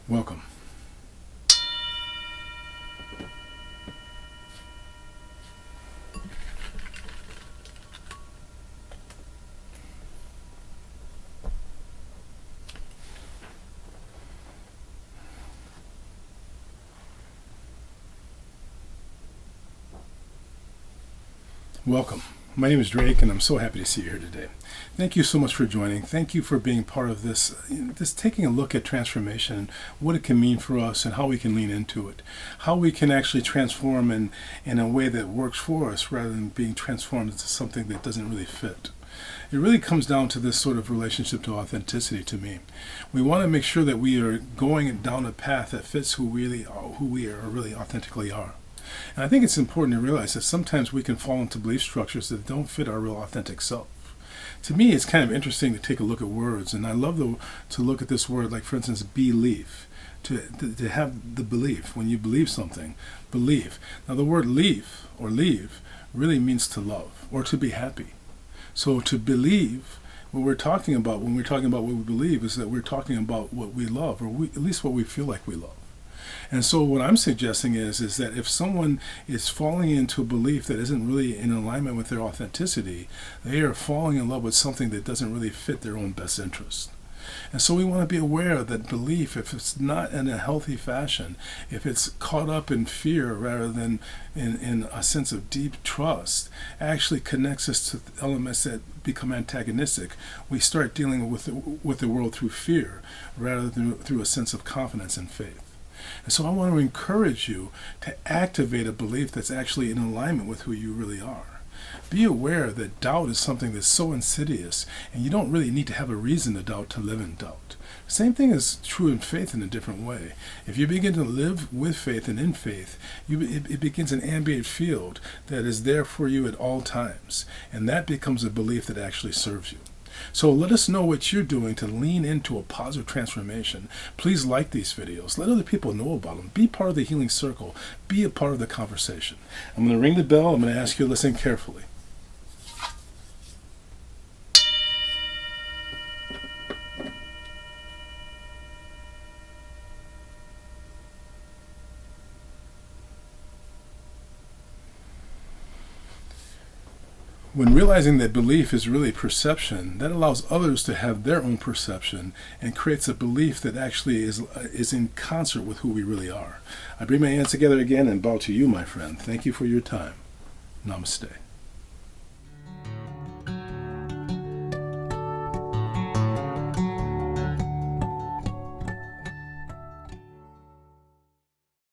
Welcome. Welcome. My name is Drake, and I'm so happy to see you here today. Thank you so much for joining. Thank you for being part of this taking a look at transformation, what it can mean for us, and how we can lean into it. How we can actually transform in a way that works for us rather than being transformed into something that doesn't really fit. It really comes down to this sort of relationship to authenticity to me. We want to make sure that we are going down a path that fits who we really authentically are. And I think it's important to realize that sometimes we can fall into belief structures that don't fit our real authentic self. To me, it's kind of interesting to take a look at words, and I love to look at this word, like for instance, belief. To have the belief, when you believe something, believe. Now the word leave or leave really means to love or to be happy. So to believe, what we're talking about when we're talking about what we believe is that we're talking about what we love, or at least what we feel like we love. And so what I'm suggesting is that if someone is falling into a belief that isn't really in alignment with their authenticity, they are falling in love with something that doesn't really fit their own best interest. And so we want to be aware that belief, if it's not in a healthy fashion, if it's caught up in fear rather than in a sense of deep trust, actually connects us to elements that become antagonistic. We start dealing with the world through fear rather than through a sense of confidence and faith. And so I want to encourage you to activate a belief that's actually in alignment with who you really are. Be aware that doubt is something that's so insidious, and you don't really need to have a reason to doubt to live in doubt. Same thing is true in faith in a different way. If you begin to live with faith and in faith, it begins an ambient field that is there for you at all times, and that becomes a belief that actually serves you. So let us know what you're doing to lean into a positive transformation. Please like these videos. Let other people know about them. Be part of the healing circle. Be a part of the conversation. I'm going to ring the bell. I'm going to ask you to listen carefully. When realizing that belief is really perception, that allows others to have their own perception and creates a belief that actually is in concert with who we really are. I bring my hands together again and bow to you, my friend. Thank you for your time. Namaste.